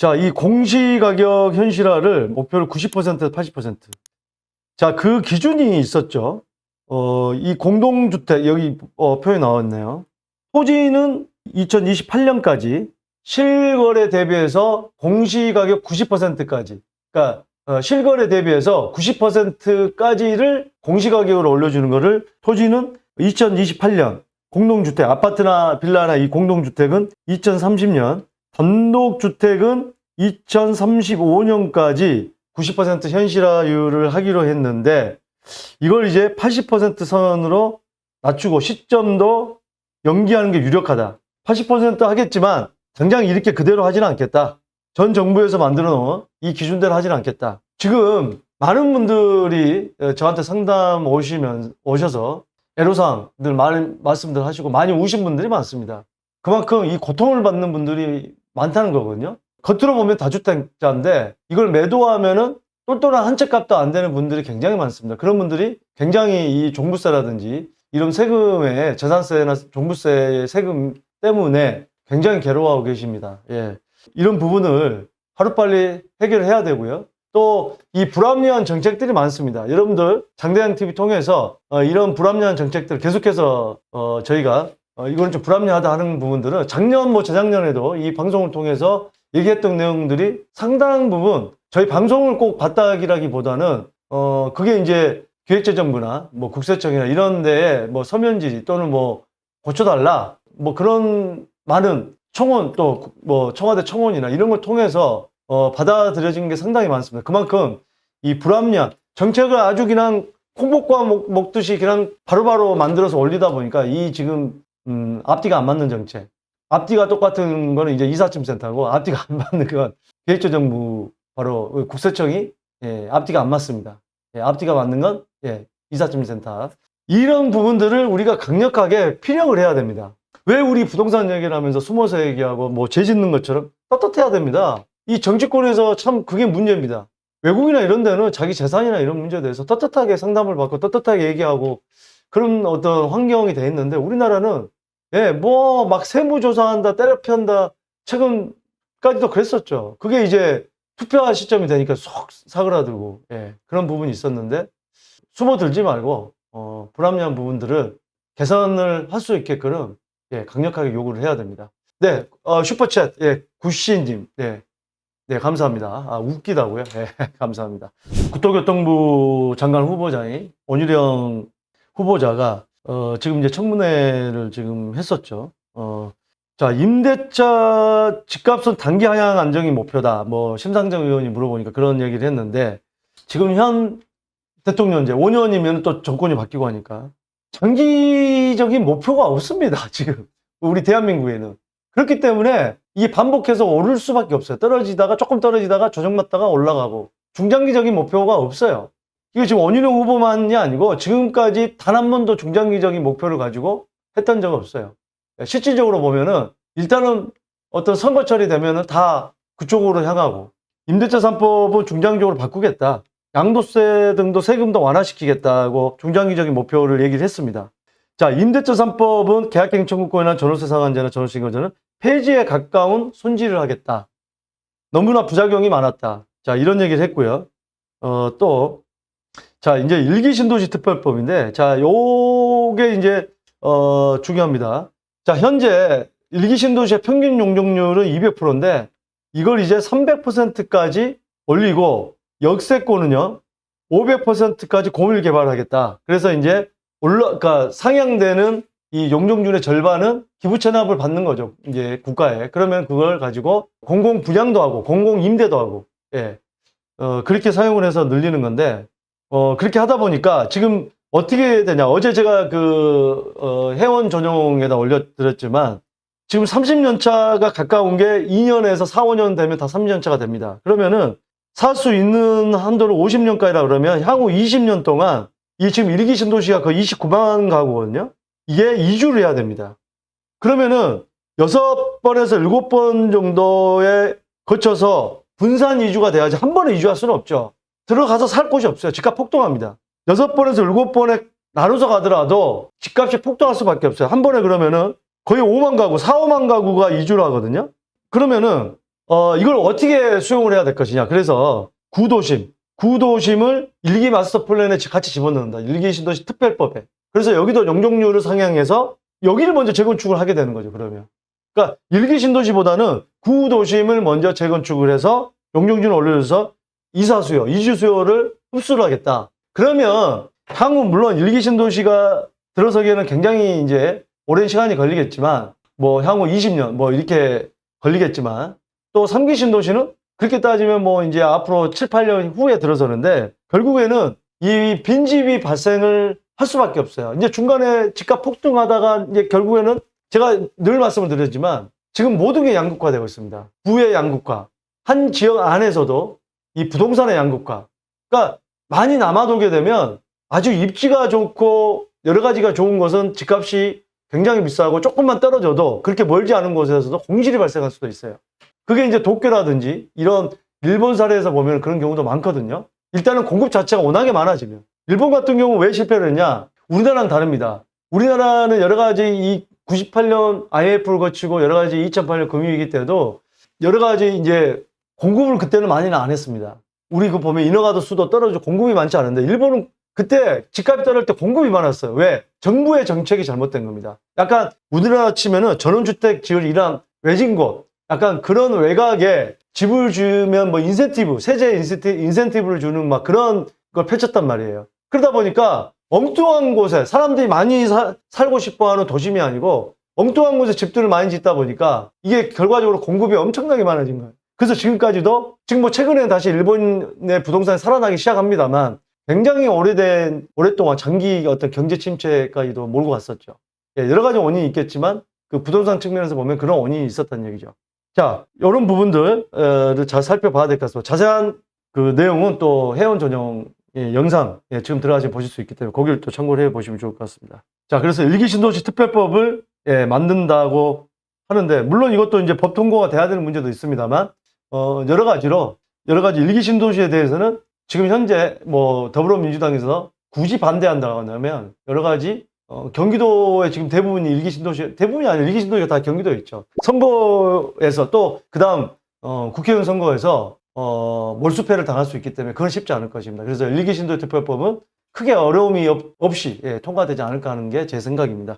자, 이 공시가격 현실화를 목표를 90%, 80%. 자, 그 기준이 있었죠. 이 공동주택, 여기 표에 나왔네요. 토지는 2028년까지 실거래 대비해서 공시가격 90%까지. 그러니까 실거래 대비해서 90%까지를 공시가격으로 올려주는 거를 토지는 2028년, 공동주택, 아파트나 빌라나 이 공동주택은 2030년, 단독주택은 2035년까지 90% 현실화율을 하기로 했는데 이걸 이제 80% 선으로 낮추고 시점도 연기하는 게 유력하다. 80% 하겠지만 당장 이렇게 그대로 하지는 않겠다. 전 정부에서 만들어 놓은 이 기준대로 하지는 않겠다. 지금 많은 분들이 저한테 상담 오셔서 애로사항들 많은 말씀들 하시고 많이 우신 분들이 많습니다. 그만큼 이 고통을 받는 분들이 많다는 거거든요. 겉으로 보면 다주택자인데 이걸 매도하면은 똘똘한 한 채 값도 안 되는 분들이 굉장히 많습니다. 그런 분들이 굉장히 이 종부세라든지 이런 세금의 재산세나 종부세의 세금 때문에 굉장히 괴로워하고 계십니다. 예. 이런 부분을 하루빨리 해결해야 되고요. 또 이 불합리한 정책들이 많습니다. 여러분들 장대양TV 통해서 이런 불합리한 정책들 계속해서 저희가 이거는 좀 불합리하다 하는 부분들은 작년 재작년에도 이 방송을 통해서 얘기했던 내용들이 상당 부분 저희 방송을 꼭 봤다기라기보다는 그게 이제 기획재정부나 국세청이나 이런 데에 서면 질의 또는 고쳐달라 그런 많은 청원 또 청와대 청원이나 이런 걸 통해서 받아들여진 게 상당히 많습니다. 그만큼 이 불합리한 정책을 아주 그냥 콩볶과 먹듯이 그냥 바로바로 만들어서 올리다 보니까 이 지금 앞뒤가 안 맞는 정책. 앞뒤가 똑같은 거는 이제 이삿짐센터고 앞뒤가 안 맞는 건 기획재정부 바로 국세청이 앞뒤가 안 맞습니다. 앞뒤가 맞는 건 이삿짐센터. 이런 부분들을 우리가 강력하게 피력을 해야 됩니다. 왜 우리 부동산 얘기를 하면서 숨어서 얘기하고 죄 짓는 것처럼 떳떳해야 됩니다. 이 정치권에서 참 그게 문제입니다. 외국이나 이런 데는 자기 재산이나 이런 문제에 대해서 떳떳하게 상담을 받고 떳떳하게 얘기하고 그런 어떤 환경이 돼 있는데 우리나라는 막 세무조사한다, 때려편다, 최근까지도 그랬었죠. 그게 이제 투표할 시점이 되니까 쏙 사그라들고, 그런 부분이 있었는데, 숨어들지 말고, 불합리한 부분들을 개선을 할 수 있게끔, 강력하게 요구를 해야 됩니다. 네, 슈퍼챗, 구씨님, 네, 감사합니다. 웃기다고요? 네, 감사합니다. 국토교통부 장관 후보자인 원희룡 후보자가 지금 이제 청문회를 지금 했었죠. 자, 임대차 집값은 단기 하향 안정이 목표다. 심상정 의원이 물어보니까 그런 얘기를 했는데, 지금 현 대통령제 5년이면 또 정권이 바뀌고 하니까, 장기적인 목표가 없습니다, 지금. 우리 대한민국에는. 그렇기 때문에 이게 반복해서 오를 수밖에 없어요. 조금 떨어지다가 조정받다가 올라가고, 중장기적인 목표가 없어요. 이게 지금 원희룡 후보만이 아니고 지금까지 단 한 번도 중장기적인 목표를 가지고 했던 적 없어요. 실질적으로 보면은 일단은 어떤 선거철이 되면은 다 그쪽으로 향하고 임대차 3법은 중장기적으로 바꾸겠다. 양도세 등도 세금도 완화시키겠다고 중장기적인 목표를 얘기를 했습니다. 자, 임대차 3법은 계약갱 청구권이나 전월세 상한제나 전월세 인가제는 폐지에 가까운 손질을 하겠다. 너무나 부작용이 많았다. 자, 이런 얘기를 했고요. 자, 이제 일기신도시 특별법인데, 자, 요게 이제, 중요합니다. 자, 현재 일기신도시의 평균 용적률은 200%인데, 이걸 이제 300%까지 올리고, 역세권은요, 500%까지 공일 개발하겠다. 그래서 이제, 그러니까 상향되는 이 용적률의 절반은 기부 체납을 받는 거죠. 이제 국가에. 그러면 그걸 가지고 공공 분양도 하고, 공공 임대도 하고, 그렇게 사용을 해서 늘리는 건데, 그렇게 하다 보니까 지금 어떻게 되냐. 어제 제가 회원 전용에다 올려드렸지만 지금 30년 차가 가까운 게 2년에서 4, 5년 되면 다 30년 차가 됩니다. 그러면은 살 수 있는 한도를 50년까지라 그러면 향후 20년 동안 이 지금 일기 신도시가 거의 29만 가구거든요. 이게 이주를 해야 됩니다. 그러면은 6번에서 7번 정도에 거쳐서 분산 이주가 돼야지 한 번에 이주할 수는 없죠. 들어가서 살 곳이 없어요. 집값 폭등합니다. 6번에서 7번에 나눠서 가더라도 집값이 폭등할 수밖에 없어요. 한 번에 그러면은 거의 5만 가구, 4, 5만 가구가 이주를 하거든요. 그러면은 이걸 어떻게 수용을 해야 될 것이냐. 그래서 구도심을 일기 마스터 플랜에 같이 집어넣는다. 일기 신도시 특별법에. 그래서 여기도 용적률을 상향해서 여기를 먼저 재건축을 하게 되는 거죠, 그러면. 그러니까 일기 신도시보다는 구도심을 먼저 재건축을 해서 용적률을 올려줘서 이사수요, 이주수요를 흡수를 하겠다. 그러면 향후 물론 일기 신도시가 들어서기에는 굉장히 이제 오랜 시간이 걸리겠지만 뭐 향후 20년 뭐 이렇게 걸리겠지만 또 3기 신도시는 그렇게 따지면 뭐 이제 앞으로 7, 8년 후에 들어서는데 결국에는 이 빈집이 발생을 할 수밖에 없어요. 이제 중간에 집값 폭등하다가 이제 결국에는 제가 늘 말씀을 드렸지만 지금 모든 게 양극화되고 있습니다. 부의 양극화. 한 지역 안에서도 이 부동산의 양극화. 그러니까 많이 남아돌게 되면 아주 입지가 좋고 여러 가지가 좋은 것은 집값이 굉장히 비싸고 조금만 떨어져도 그렇게 멀지 않은 곳에서도 공실이 발생할 수도 있어요. 그게 이제 도쿄라든지 이런 일본 사례에서 보면 그런 경우도 많거든요. 일단은 공급 자체가 워낙에 많아지면. 일본 같은 경우 왜 실패를 했냐? 우리나라랑 다릅니다. 우리나라는 여러 가지 이 98년 IMF를 거치고 여러 가지 2008년 금융위기 때도 여러 가지 이제 공급을 그때는 많이는 안 했습니다. 우리 그 보면 인허가도 수도 떨어지고 공급이 많지 않은데 일본은 그때 집값이 떨어질 때 공급이 많았어요. 왜? 정부의 정책이 잘못된 겁니다. 약간 우리나라 치면은 전원주택 지을 이란 외진 곳, 약간 그런 외곽에 집을 주면 뭐 인센티브, 세제 인센티브를 주는 막 그런 걸 펼쳤단 말이에요. 그러다 보니까 엉뚱한 곳에 사람들이 많이 살고 싶어 하는 도심이 아니고 엉뚱한 곳에 집들을 많이 짓다 보니까 이게 결과적으로 공급이 엄청나게 많아진 거예요. 그래서 지금까지도 지금 뭐 최근에 다시 일본의 부동산이 살아나기 시작합니다만 굉장히 오랫동안 장기 어떤 경제 침체까지도 몰고 갔었죠. 예, 여러 가지 원인이 있겠지만 그 부동산 측면에서 보면 그런 원인이 있었다는 얘기죠. 자, 이런 부분들을 잘 살펴봐야 될 것 같습니다. 자세한 그 내용은 또 회원 전용 영상 지금 들어가서 보실 수 있기 때문에 거기를 또 참고를 해 보시면 좋을 것 같습니다. 자, 그래서 일기 신도시 특별법을 만든다고 하는데 물론 이것도 이제 법 통과가 돼야 되는 문제도 있습니다만 여러 가지 일기 신도시에 대해서는 지금 현재 뭐 더불어민주당에서 굳이 반대한다고 하면 여러 가지 경기도에 지금 대부분이 일기 신도시, 대부분이 아니라 일기 신도시가 다 경기도에 있죠. 선거에서 또 그다음 국회의원 선거에서 몰수패를 당할 수 있기 때문에 그건 쉽지 않을 것입니다. 그래서 일기 신도시 특별법은 크게 어려움이 없이 통과되지 않을까 하는 게 제 생각입니다.